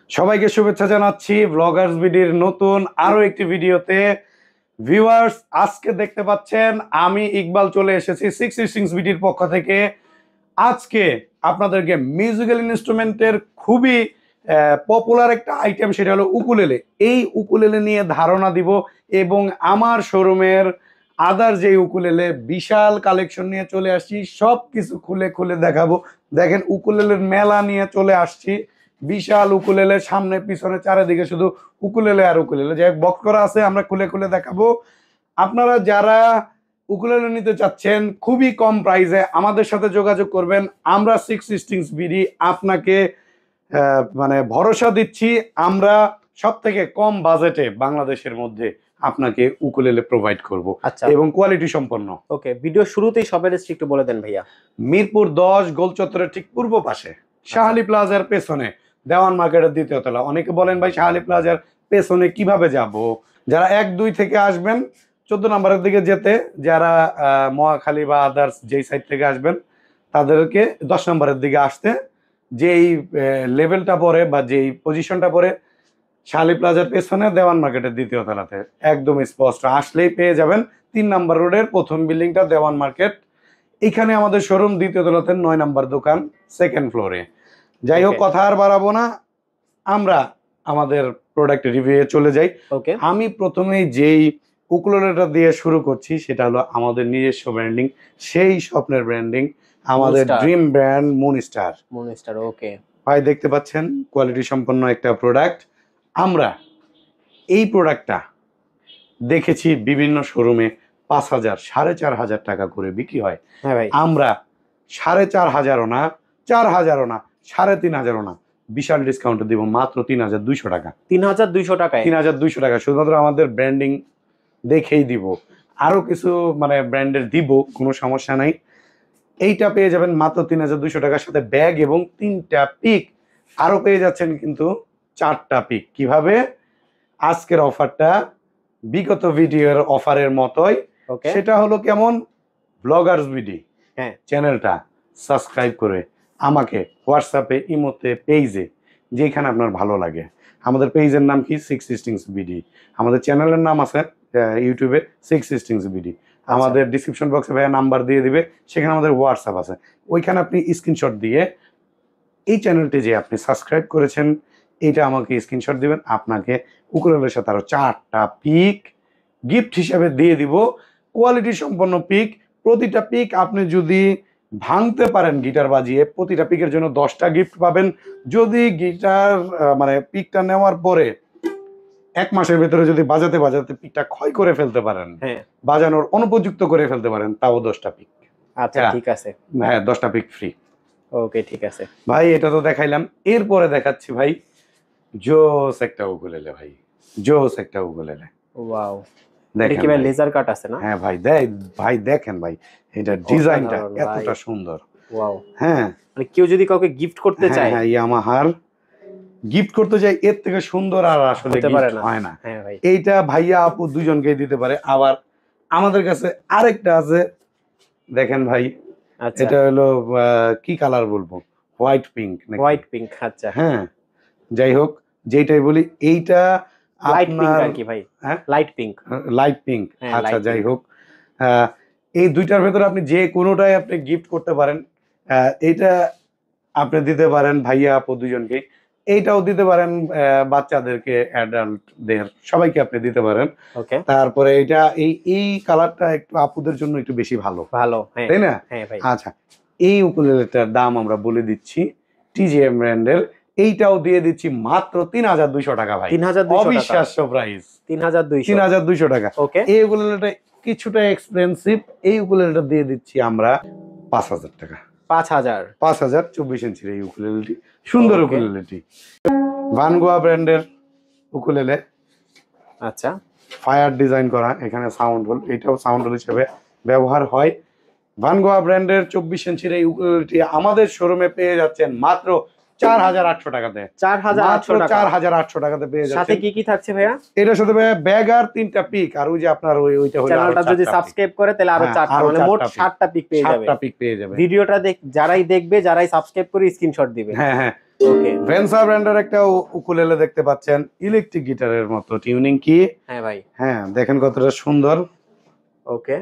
সবাইকে শুভেচ্ছা জানাচ্ছি ব্লগার্স বিডির নতুন আরো একটি ভিডিওতে। ভিউয়ার্স, আজকে দেখতে পাচ্ছেন আমি ইকবাল চলে এসেছি 666 বিডির পক্ষ থেকে। আজকে আপনাদেরকে মিউজিক্যাল ইনস্ট্রুমেন্টের খুবই পপুলার একটা আইটেম, সেটা হলো উকুলেলে। এই উকুলেলে নিয়ে ধারণা দিব এবং আমার শোরুমের আদার যে উকুলেলে বিশাল কালেকশন নিয়ে চলে আসছি, সব কিছু খুলে খুলে দেখাবো। দেখেন, উকুলেলের মেলা নিয়ে চলে আসছি। বিশাল উকুলেলে, সামনে পিছনে চারিদিকে শুধু উকুলেলে আর উকুলেলে, যে বক্স করা আছে আমরা খুলে খুলে দেখাবো। আপনারা যারা উকুলেলে নিতে চাচ্ছেন খুবই কম প্রাইসে আমাদের সাথে যোগাযোগ করবেন। আমরা 666 বিডি আপনাকে মানে ভরসা দিচ্ছি, আমরা সব থেকে কম বাজেটে বাংলাদেশের মধ্যে আপনাকে উকুলেলে প্রোভাইড করব এবং কোয়ালিটি সম্পন্ন। ওকে, ভিডিও শুরুতেই সবের একটু বলে দেন ভাইয়া। মিরপুর 10 গোল চত্বরের ঠিক পূর্ব পাশে, শাহালি প্লাজার পেছনে, দেওয়ান মার্কেটের দ্বিতীয় তলা। অনেকে বলেন ভাই শাহালি প্লাজার পেছনে কিভাবে যাব। যারা 1-2 থেকে আসবেন 14 নম্বরের দিকে যেতে, যারা মহাখালী বা আদার্স যেই সাইড থেকে আসবেন তাদেরকে 10 নম্বরের দিকে আসতে, যেই লেভেলটা পড়ে বা যেই পজিশনটা পড়ে শাহালি প্লাজার পেছনে দেওয়ান মার্কেটের দ্বিতীয় তলাতে, একদম স্পষ্ট আসলেই পেয়ে যাবেন 3 নম্বর রোডের প্রথম বিল্ডিংটা দেওয়ান মার্কেট। এখানে আমাদের শোরুম, দ্বিতীয় তলাতে 9 নম্বর দোকান, সেকেন্ড ফ্লোরে। যাই হোক, কথা আর বাড়াবো না, আমরা আমাদের প্রোডাক্ট রিভিউয়ে চলে যাই। আমি প্রথমেই যেই উকুলেলেটা দিয়ে শুরু করছি সেটা হলো আমাদের নিজস্ব ব্র্যান্ডিং, সেই স্বপ্নের ব্র্যান্ডিং, আমাদের ড্রিম ব্র্যান্ড মুনস্টার। ওকে ভাই, দেখতে পাচ্ছেন কোয়ালিটি সম্পন্ন একটা প্রোডাক্ট। আমরা এই প্রোডাক্টটা দেখেছি বিভিন্ন শোরুমে 5,000, 4,500 টাকা করে বিক্রি হয়। আমরা 4,500 না, 4,000 না, 3,500 না, বিশাল ডিসকাউন্ট দিব মাত্র 3,200 টাকা। 3,200 টাকায়? 3,200 টাকা, শুধুমাত্র আমাদের ব্র্যান্ডিং দেখেই দিব। আরো কিছু মানে ব্র্যান্ডের দিব, কোনো সমস্যা নাই। এইটা পেয়ে যাবেন মাত্র 3,200 টাকার সাথে ব্যাগ এবং 3টা পিক। আরো পেয়ে যাচ্ছেন কিন্তু 4টা পিক। কিভাবে? আজকের অফারটা বিগত ভিডিওর অফারের মতোই। সেটা হলো কেমন? ব্লগার্স বিডি চ্যানেলটা সাবস্ক্রাইব করে আমাকে হোয়াটসঅ্যাপে, ইমোতে, পেজে, যেখানে আপনার ভালো লাগে। আমাদের পেজের নাম কি? 666 বিডি। আমাদের চ্যানেলের নাম আছে ইউটিউবে 666 বিডি। আমাদের ডিসক্রিপশন বক্সে ভাইয়া নাম্বার দিয়ে দিবে, সেখানে আমাদের হোয়াটসঅ্যাপ আছে। ওইখানে আপনি স্ক্রিনশট দিয়ে এই চ্যানেলটি যে আপনি সাবস্ক্রাইব করেছেন এটা আমাকে স্ক্রিনশট দিবেন, আপনাকে উকুলেলের সাথে আরো 4টা পিক গিফট হিসাবে দিয়ে দিব। কোয়ালিটি সম্পন্ন পিক। প্রতিটা পিক আপনি যদি ভাঙতে পারেন গিটার বাজিয়ে, প্রতিটা পিকের জন্য 10টা গিফট পাবেন। যদি গিটার মানে পিকটা নেওয়ার পরে 1 মাসের ভেতরে যদি বাজাতে বাজাতে পিকটা ক্ষয় করে ফেলতে পারেন, বাজানোর অনুপযুক্ত করে ফেলতে পারেন, তাও 10টা পিক। আচ্ছা, ঠিক আছে। হ্যাঁ, 10টা পিক ফ্রি। ওকে, ঠিক আছে ভাই। এটা তো দেখাইলাম, এরপরে দেখাচ্ছি ভাই জোস একটা উকুলেলে। ভাই, জোস একটা উকুলেলে। ওয়াও, দেখেন কি ভাই, লেজার কাট আছে না? হ্যাঁ ভাই, ভাই দেখেন ভাই, এটা ডিজাইনটা এতটা সুন্দর। ওয়াও। হ্যাঁ, মানে কেউ যদি কাউকে গিফট করতে চায়, হ্যাঁ, ইয়ামাহার গিফট করতে চাই, এর থেকে সুন্দর আর আসলে গিফট হয় না। এইটা ভাইয়া আপু দুজনকেই দিতে পারে। আবার আমাদের কাছে আরেকটা আছে, দেখেন ভাই, এটা হলো কি কালার বলবো, হোয়াইট পিঙ্ক। হোয়াইট পিঙ্ক, আচ্ছা। হ্যাঁ, যাই হোক, যেটাই বলি, এইটা লাইট পিঙ্ক আর কি ভাই? হ্যাঁ, লাইট পিঙ্ক। লাইট পিঙ্ক, আচ্ছা। যাই হোক, এই দুইটার ভেতরে আপনি যে কোনোটাই আপনি গিফট করতে পারেন। এইটা আপনি দিতে পারেন ভাইয়া আপু দুজনকে, এইটাও দিতে পারেন বাচ্চাদেরকে, অ্যাডাল্টদের, সবাইকে আপনি দিতে পারেন। তারপরে এটা এই কালারটা একটু আপুদের জন্য একটু বেশি ভালো, তাই না? আচ্ছা, এই উকুলেলেটার দাম আমরা বলে দিচ্ছি, টিজিএম ব্র্যান্ডের। এইটাও দিয়ে দিচ্ছি মাত্র 3,200 টাকা ভাই। অবিশ্বাস্য প্রাইস, 3,200 টাকা। এই উকুলেলেটা কিছুটা এক্সপেন্সিভ, এই উকুলেলেটা দিয়ে দিচ্ছি আমরা 5,000 টাকা। 5,000? 5,000 24 ইঞ্চির এই উকুলেলেটি, সুন্দর উকুলেলেটি, ভানগোয়া ব্র্যান্ডের উকুলেলে। আচ্ছা, ফায়ার ডিজাইন করা, এখানে সাউন্ড হোল, এটাও সাউন্ড হোল হিসেবে ব্যবহার হয়। ভানগোয়া ব্র্যান্ডের 24 ইঞ্চির এই উকুলেলেটি আমাদের শোরুমে পেয়ে যাচ্ছেন মাত্র 4,800 টাকাতে। 4,800 টাকাতে পেয়ে যাচ্ছেন। সাথে কি কি থাকছে ভাইয়া? এটার সাথে ভাইয়া ব্যাগ আর 3টা পিক, আর ওই যে আপনার ওইটা হলো, চ্যানেলটা যদি সাবস্ক্রাইব করে তাহলে আরো 4টা, মানে মোট 7টা পিক পেয়ে যাবে। 7টা পিক পেয়ে যাবে। ভিডিওটা যারাই দেখবে, যারাই সাবস্ক্রাইব করে স্ক্রিনশট দিবে। হ্যাঁ হ্যাঁ, ওকে ভেন্সা ব্র্যান্ডের একটা উকুলেলে দেখতে পাচ্ছেন, ইলেকট্রিক গিটারের মতো টিউনিং কি। হ্যাঁ ভাই। হ্যাঁ দেখেন কতটা সুন্দর। ওকে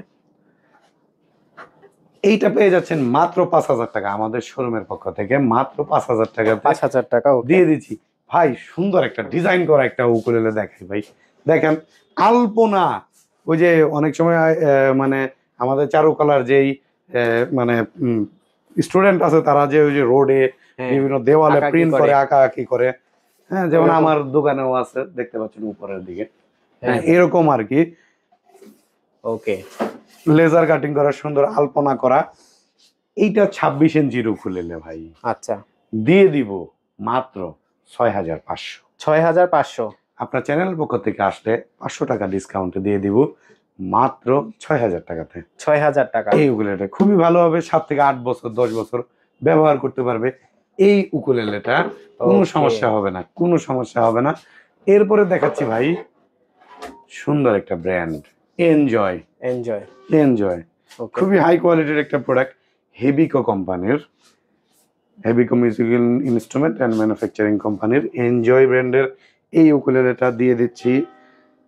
এইটা পেয়ে যাচ্ছেন মাত্র 5,000 টাকা আমাদের শোরুমের পক্ষ থেকে, মাত্র 5,000 টাকা 5,000 টাকা। ওকে দিয়ে দিচ্ছি ভাই। সুন্দর একটা ডিজাইন করা একটা উকুলেলে দেখাই ভাই, দেখেন আলপনা। ওই যে অনেক সময় মানে আমাদের চারুকলার যেই মানে স্টুডেন্ট আছে তারা যে ওই যে রোডে হ্যাঁ বিভিন্ন দেওয়ালে আঁকাআঁকি প্রিন্ট করে, আঁকা আঁকি করে, হ্যাঁ যেমন ওরকম। আমার দোকানেও আছে দেখতে পাচ্ছেন উপরের দিকে। হ্যাঁ হ্যাঁ এরকম আর কি, ওকে লেজার কাটিং করা, সুন্দর আলপনা করা। এইটা 26 ইঞ্চির উকুলেলে ভাই, আচ্ছা দিয়ে দিব মাত্র 6,500। 6,500। আপনার চ্যানেলের পক্ষ থেকে আসলে 500 টাকা ডিসকাউন্টে দিয়ে দিব মাত্র 6,000 টাকাতে। 6,000 টাকা। এই উকুলেলেটা খুবই ভালো হবে, 7 থেকে 8 বছর 10 বছর ব্যবহার করতে পারবে এই উকুলেলেটা, কোনো Okay. সমস্যা হবে না, কোনো সমস্যা হবে না। এরপরে দেখাচ্ছি ভাই সুন্দর একটা ব্র্যান্ড, এনজয়। এনজয়। এনজয় ওকে খুবই হাই কোয়ালিটির একটা প্রোডাক্ট, হেবিকো কোম্পানির, হেবিকো মিউজিক্যাল ইনস্ট্রুমেন্ট অ্যান্ড ম্যানুফ্যাকচারিং কোম্পানির এনজয় ব্র্যান্ডের এই উকুলেলেটা দিয়ে দিচ্ছি।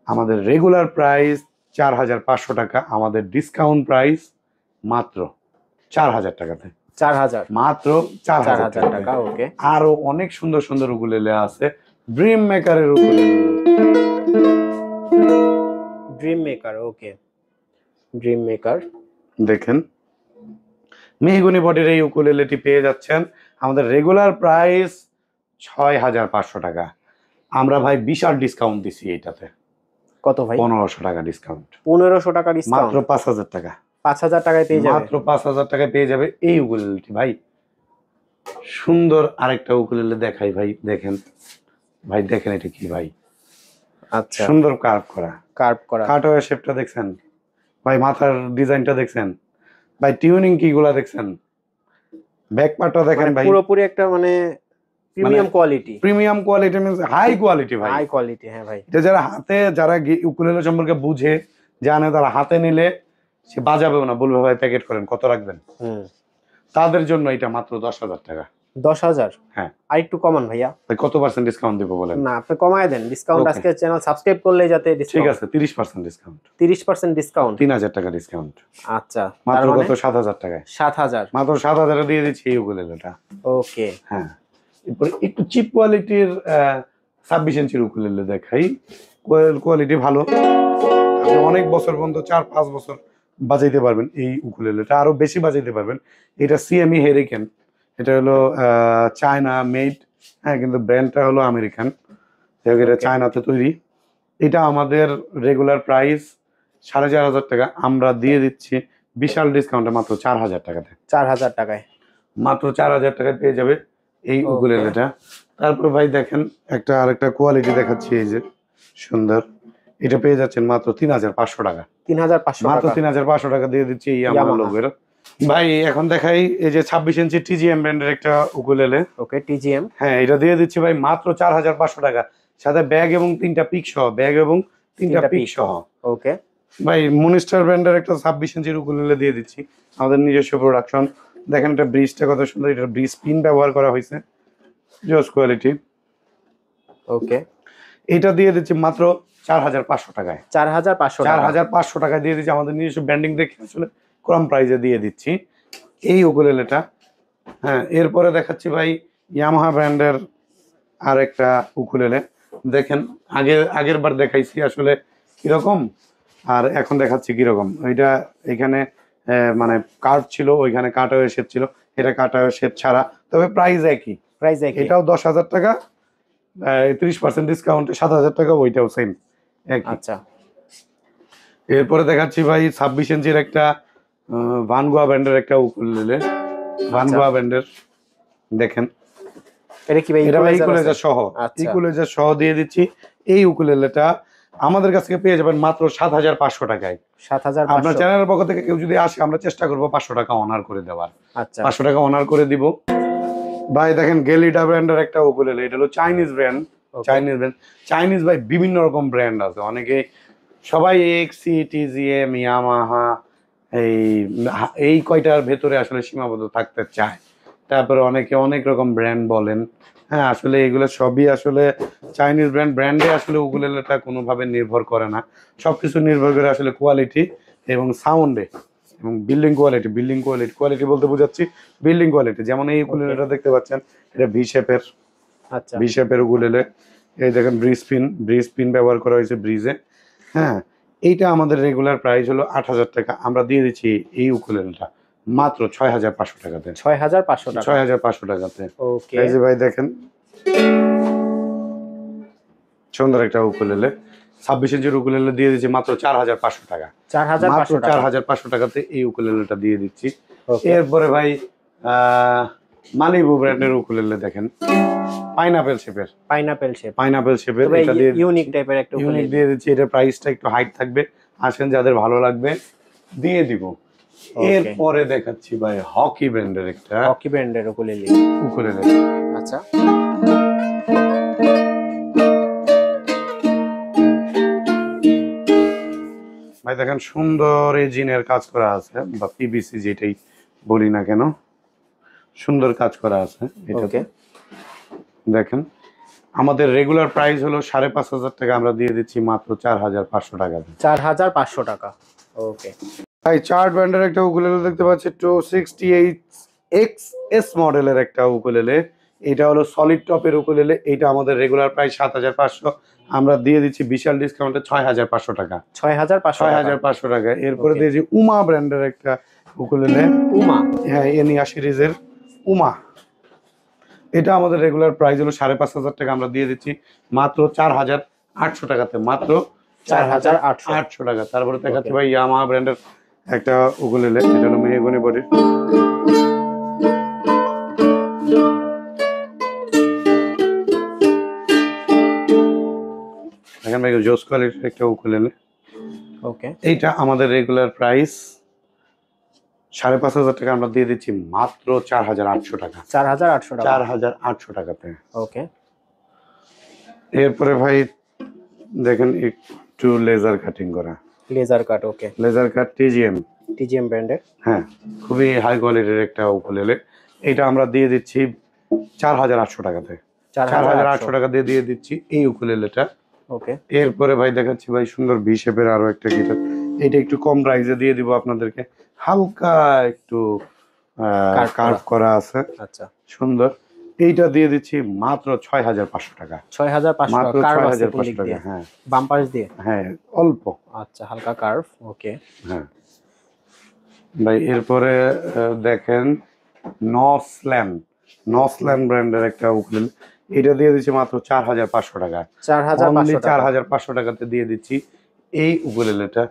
আমাদের রেগুলার প্রাইস 4,500 টাকা, আমাদের ডিসকাউন্ট প্রাইস মাত্র 4,000 টাকাতে, 4,000। মাত্র 4,000 4,000 টাকা। টাকা। ওকে আরো অনেক সুন্দর সুন্দর উকুলেলে আছে, ড্রিম মেকারের ukulele dream maker. Okay dream maker. দেখেন মেহগনি বডির এই উকুলেলেটি পেয়ে যাচ্ছেন। আমাদের রেগুলার প্রাইস 6,500 টাকা, আমরা ভাই বিশাল ডিসকাউন্ট দিছি এইটাতে, কত ভাই? 1,500 টাকা ডিসকাউন্ট, 1,500 টাকা ডিসকাউন্ট। মাত্র 5,000 টাকা, 5,000 টাকায় পেয়ে যাবে। মাত্র 5,000 টাকায় পেয়ে যাবে এই উকুলেলেটি ভাই। সুন্দর আরেকটা উকুলেলে দেখাই ভাই, দেখেন ভাই, দেখেন এটা কি ভাই, আচ্ছা সুন্দর কার্ভ করা, কার্ভ করা। কাটওয়ে শেপটা দেখছেন ভাই, মাথার ডিজাইনটা দেখছেন ভাই, টিউনিং কিগুলা দেখছেন, ব্যাক পার্টটা দেখেন মানে ভাই, পুরোপুরি একটা মানে premium quality. Premium quality means high quality ভাই। High quality. হ্যাঁ ভাই। এটা যারা হাতে, যারা উকুলেলে সম্পর্কে বুঝে জানে, তারা হাতে নিলে সে বাজাবেও না, বলবে ভাই প্যাকেট করেন কত রাখবেন, হুম তাদের জন্য এটা মাত্র 10,000 টাকা। 10,000। হ্যাঁ আর একটু কমান ভাইয়া। ভাই কত পার্সেন্ট ডিসকাউন্ট দিব বলেন? না আপনি কমায় দেন ডিসকাউন্ট। Okay. আজকে চ্যানেল সাবস্ক্রাইব করলে যাতে ঠিক ডিসকাউন্ট। আছে 30% ডিসকাউন্ট, 30% ডিসকাউন্ট। 3,000 টাকা ডিসকাউন্ট, আচ্ছা তার মাত্র মানে কত 7,000 টাকায়, 7,000। মাত্র 7,000 দিয়ে দিচ্ছি এই উকুলেলেটা। ওকে হ্যাঁ এরপর একটু চিপ কোয়ালিটির 26 ইঞ্চির উকুলেলে দেখাই, কোয়ালিটি ভালো, আপনি অনেক বছর পর্যন্ত 4-5 বছর বাজাইতে পারবেন এই উকুলেলেটা, আরো বেশি বাজাইতে পারবেন। এটা সিএমই হেরিকেন, এটা হলো চায়না মেড, হ্যাঁ কিন্তু ব্র্যান্ডটা হলো আমেরিকান, এটা চায়নাতে তৈরি। এটা আমাদের রেগুলার প্রাইস 4,500 টাকা, আমরা দিয়ে দিচ্ছি বিশাল ডিসকাউন্টে মাত্র 4,000 টাকাতে। 4,000 টাকায়। মাত্র 4,000 টাকায় পেয়ে যাবে এই Okay. উকুলেলেটা। তারপর ভাই দেখেন একটা আরেকটা কোয়ালিটি দেখাচ্ছি, এই যে সুন্দর, এটা পেয়ে যাচ্ছেন মাত্র 3,500 টাকা, 3,500 মাত্র টাকা। 3,500 টাকা দিয়ে দিচ্ছি এই আমার Yamaha। লোগোর। ভাই এখন দেখাই এই যে 26 ইঞ্চি টিজিএম ব্র্যান্ডের একটা উকুলেলে, ওকে টিজিএম। হ্যাঁ এটা দিয়ে দিচ্ছি ভাই মাত্র 4,500 টাকা, সাথে ব্যাগ এবং 3টা পিক সহ, ব্যাগ এবং 3টা পিক সহ। ওকে ভাই মনিস্টার ব্র্যান্ডের একটা 26 ইঞ্চির উকুলেলে দিয়ে দিচ্ছি, আমাদের নিজস্ব প্রোডাকশন। দেখেন এটা ব্রিজটা কত সুন্দর, এটা ব্রিজ পিন ব্যবহার করা হয়েছে, জোস কোয়ালিটি। ওকে এটা দিয়ে দিচ্ছি মাত্র 4,500 টাকায়, 4,500 টাকা। 4,500 টাকায় দিয়ে দিচ্ছি, আমাদের নিজস্ব ব্র্যান্ডিং দেখে আসলে কম প্রাইসে দিয়ে দিচ্ছি এই উকুলেলেটা। হ্যাঁ এরপরে দেখাচ্ছি ভাই ইয়ামাহা ব্র্যান্ডের আর একটা উকুলেলে, দেখেন আগের বার দেখাইছি আসলে কিরকম, আর এখন দেখাচ্ছি কিরকম। এটা এখানে মানে কার্ভ ছিল, ওইখানে কাটাওয়ে শেপ ছিল, এটা কাটাওয়ে শেপ ছাড়া, তবে প্রাইস একই। প্রাইস একই। এটাও 10,000 টাকা, 30% ডিসকাউন্টে 7,000 টাকা, ওইটাও সেম একই। আচ্ছা এরপরে দেখাচ্ছি ভাই 26 ইঞ্চির একটা ভানগোয়া ব্র্যান্ডের একটা উকুলেলে, ভানগোয়া ব্র্যান্ডের, দেখেন এটা কি ভাই? এটা ভাই ইকুয়ালাইজার ইকুয়ালাইজার সহ, আচ্ছা। ইকুয়ালাইজার সহ দিয়ে দিচ্ছি এই উকুলেলেটা। আমাদের কাছ থেকে পেয়ে যাবেন মাত্র 7,500 টাকায়। 7,500। আপনার চ্যানেলের পক্ষ থেকে কেউ যদি আসে, আমরা চেষ্টা করবো 500 টাকা অনার করে দেওয়ার, আচ্ছা 500 টাকা অনার করে দিব। ভাই দেখেন গেলিডা ব্র্যান্ডের একটা উকুলেলে, এটা হলো Chinese brand, Chinese brand. Chinese ভাই বিভিন্ন রকম ব্র্যান্ড আছে, অনেকে সবাই এক্সি টিজিএম ইয়ামাহা এই কয়টার ভেতরে আসলে সীমাবদ্ধ থাকতে চায়, তারপরে অনেকে অনেক রকম ব্র্যান্ড বলেন, হ্যাঁ আসলে এগুলো সবই আসলে চাইনিজ ব্র্যান্ডে আসলে উকুলেলেটা কোনোভাবে নির্ভর করে না, সবকিছু নির্ভর করে আসলে কোয়ালিটি এবং সাউন্ডে এবং কোয়ালিটি বলতে বোঝাচ্ছি বিল্ডিং কোয়ালিটি। যেমন এই উকুলেলেটা দেখতে পাচ্ছেন, এটা আচ্ছা ভি শেপের উকুলেলে। এই দেখেন ব্রিজ পিন ব্যবহার করা হয়েছে ব্রিজে। হ্যাঁ, এইটা আমাদের রেগুলার প্রাইস হলো 8,000 টাকা, আমরা দিয়ে দিচ্ছি এই উকুলেলেটা মাত্র 6,500 টাকাতে। 6,500 টাকা। 6,500 টাকাতে। ওকে এই যে ভাই দেখেন সুন্দর একটা উকুলেলে, 26 ইঞ্চির উকুলেলে দিয়ে দিচ্ছি মাত্র 4,500 টাকা। 4,500 টাকা। 4,500 টাকাতে এই উকুলেলেটা দিয়ে দিচ্ছি। ওকে এরপরে ভাই মালিবু ব্র্যান্ডের উকুলেলে দেখেন, পাইনাপেল শেপের তবে এটা দিয়ে ইউনিক টাইপের একটা ইউনিক দিয়ে দিচ্ছি। এটা প্রাইসটা একটু হাইট থাকবে, আসেন যাদের ভালো লাগবে দিয়ে দিব। এরপরে দেখাচ্ছি ভাই হকি ব্র্যান্ডের উকুলেলে। আচ্ছা ভাই দেখেন সুন্দর এই জিনের কাজ করা আছে, বা পিভিসি যেটাই বলি না কেন, সুন্দর কাজ করা আছে এটাতে। দেখেন আমাদের রেগুলার প্রাইস হলো 5,500 টাকা, আমরা দিয়ে দিচ্ছি মাত্র 4,500 টাকা। 4,500 টাকা। ওকে ভাই চার্ট ব্র্যান্ডের একটা উকুলেলে দেখতে পাচ্ছি, 268XS মডেলের একটা উকুলেলে। এটা হলো সলিড টপের উকুলেলে। এটা আমাদের রেগুলার প্রাইস 7,500, আমরা দিয়ে দিচ্ছি বিশাল ডিসকাউন্টে 6,500 টাকা। 6,500 টাকা। এরপরে দিয়েছি উমা ব্র্যান্ডের একটা উকুলেলে। হ্যাঁ, এনিয়া সিরিজের উমা। এটা আমাদের রেগুলার প্রাইস হলো 5,500 টাকা, আমরা দিয়ে দিচ্ছি মাত্র 4,800 টাকাতে, মাত্র 4,800 টাকা। তারপরে দেখাচ্ছি ভাই ইয়ামাহা ব্র্যান্ডের একটা উকুলেলে, এটা হলো মেহগনি বডির। দেখেন ভাই জোস কোয়ালিটির একটা উকুলেলে। ওকে এইটা আমাদের রেগুলার প্রাইস 5,500 টাকা, আমরা দিয়ে দিচ্ছি মাত্র 4,800 টাকা। 4,800 টাকাতে। ওকে এরপরে ভাই দেখেন একটু লেজার কাটিং করা, লেজার কাট টিজিএম ব্র্যান্ডের। হ্যাঁ, খুবই হাই কোয়ালিটির একটা উকুলেলে। এটা আমরা দিয়ে দিচ্ছি 4,800 টাকাতে। 4,800 টাকা দিয়ে দিচ্ছি এই উকুলেলেটা। ওকে এরপরে ভাই দেখাচ্ছি ভাই সুন্দর ভি শেপের আরো একটা গিটার। এটা একটু কম প্রাইসে দিয়ে দিব আপনাদেরকে, হালকা একটু কার্ভ করা আছে। আচ্ছা সুন্দর। এইটা দিয়ে দিচ্ছি মাত্র 6,500 টাকা। 6,500 টাকা। 6,500 টাকা। হ্যাঁ, বাম্পার দিয়ে। হ্যাঁ অল্প। আচ্ছা হালকা কার্ভ। ওকে হ্যাঁ ভাই। এরপরে দেখেন নসল্যান্ড ব্র্যান্ডের একটা উকুলেলে। এটা দিয়ে দিচ্ছি মাত্র 4,500 টাকা। 4,500 টাকাতে দিয়ে দিচ্ছি এই উকুলেলেটা।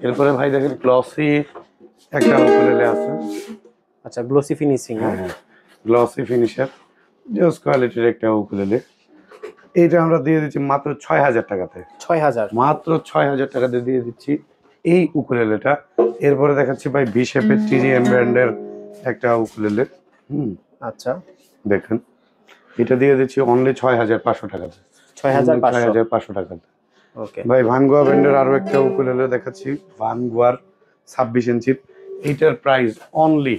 এরপরে ভাই দেখেন গ্লসি একটা উকুলেলে আছে। আচ্ছা গ্লসি ফিনিশিং। হ্যাঁ, গ্লসি ফিনিশার জোস কোয়ালিটির একটা উকুলেলে। এইটা আমরা দিয়ে দিচ্ছি মাত্র 6,000 টাকাতে। 6,000 মাত্র 6,000 টাকাতে দিয়ে দিচ্ছি এই উকুলেলেটা। এরপরে দেখাচ্ছি ভাই ভি শেপের টিজিএম ব্র্যান্ডের একটা উকুলেলে। আচ্ছা দেখেন এটা দিয়ে দিচ্ছি অনলি 6,500 টাকাতে। 6,500 টাকাতে। ওকে ভাই ভানগোয়া ব্র্যান্ডের আরো একটা উকুলেলে দেখাচ্ছি, ভানগোয়ার 26 ইঞ্চির। এইটার প্রাইস অনলি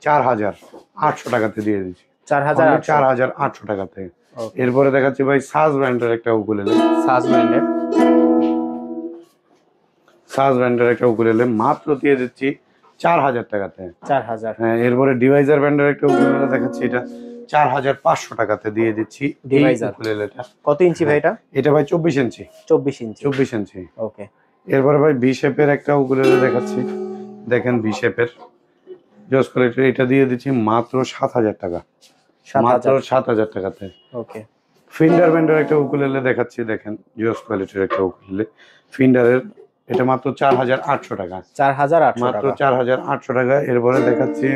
4,800 টাকাতে দিয়ে দিচ্ছি। 4,800 টাকাতে। এরপরে দেখাচ্ছি ভাই সাজ ব্র্যান্ডের একটা উকুলেলে। সাজ ব্র্যান্ডের একটা উকুলেলে মাত্র দিয়ে দিচ্ছি 4,000 টাকাতে। 4,000। হ্যাঁ, এরপরে ডিভাইজার ব্র্যান্ডের একটা উকুলেলে দেখাচ্ছি, এটা 4,500 টাকাতে দিয়ে দিচ্ছি ডিভাইজার উকুলেলেটা। কত ইঞ্চি ভাই এটা? এটা ভাই 24 ইঞ্চি। 24 ইঞ্চি। ওকে এরপরে ভাই ভি শেপের একটা উকুলেলে দেখাচ্ছি, দেখেন ভি শেপের জোস কোয়ালিটি। এটা দিয়ে দিচ্ছি মাত্র 7,000 টাকা। মাত্র 7,000 টাকাতে। ওকে ফিন্ডার ব্র্যান্ডের একটা উকুলেলে দেখাচ্ছি, দেখেন জোস কোয়ালিটির একটা উকুলেলে ফিন্ডারের। এটা মাত্র 4,800 টাকা। 4,800 মাত্র 4,800 টাকা। এরপরে দেখাচ্ছি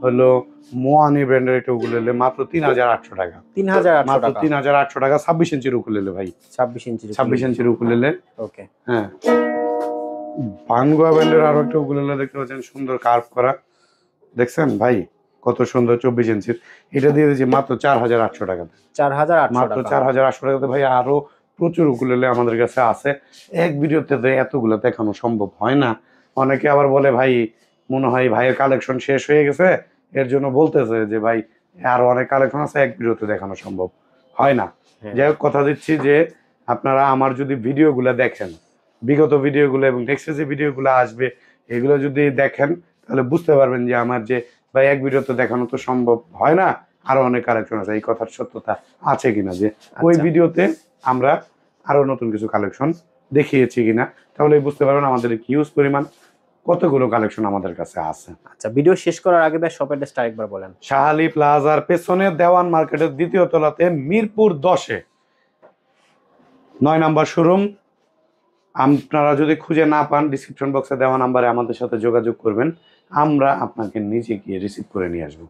হলো মোয়ানি ব্র্যান্ডের একটা উকুলেলে, মাত্র 3,800 টাকা। 3,800 টাকা। 26 ইঞ্চির উকুলেলে ভাই। 26 ইঞ্চির উকুলেলে। ওকে হ্যাঁ, ভানগোয়া ব্র্যান্ডের আরো একটা উকুলেলে দেখতে পাচ্ছেন, সুন্দর কার্ভ করা। দেখছেন ভাই কত সুন্দর 24 ইঞ্চির। এটা দিয়ে দিচ্ছি মাত্র 4,800 টাকাতে। 4,800 মাত্র 4,800 টাকাতে। ভাই আরো প্রচুর উকুলেলে আমাদের কাছে আছে, এক ভিডিওতে এতগুলো দেখানো সম্ভব হয় না। অনেকে আবার বলে ভাই মনে হয় ভাইয়ের কালেকশন শেষ হয়ে গেছে, এর জন্য বলতেছে যে ভাই আরো অনেক কালেকশন আছে, এক ভিডিওতে দেখানো সম্ভব হয় না। হ্যাঁ। যাই হোক, কথা দিচ্ছি যে আপনারা আমার যদি ভিডিওগুলো দেখেন, বিগত ভিডিওগুলো এবং নেক্সট যে ভিডিওগুলো আসবে, এগুলো যদি দেখেন তাহলে বুঝতে পারবেন যে আমার যে ভাই এক ভিডিওতে দেখানো তো সম্ভব হয় না, আরো অনেক কালেকশন আছে, এই কথার সত্যতা আছে কিনা, যে ওই আচ্ছা। ভিডিওতে আমরা আরো নতুন কিছু কালেকশন দেখিয়েছি কিনা, তাহলে বুঝতে পারবেন আমাদের হিউজ পরিমাণ কতগুলো কালেকশন আমাদের কাছে আছে। আচ্ছা, ভিডিও শেষ করার আগে ভাই শপের অ্যাড্রেসটা আরেকবার বলেন। শাহালি প্লাজার পেছনে দেওয়ান মার্কেটের দ্বিতীয় তলাতে মিরপুর 10-এ 9 নাম্বার শোরুম। আপনারা যদি খুঁজে না পান, ডিসক্রিপশন বক্সে দেওয়া নাম্বারে আমাদের সাথে যোগাযোগ করবেন, আমরা আপনাকে নিজে গিয়ে রিসিভ করে নিয়ে আসবো।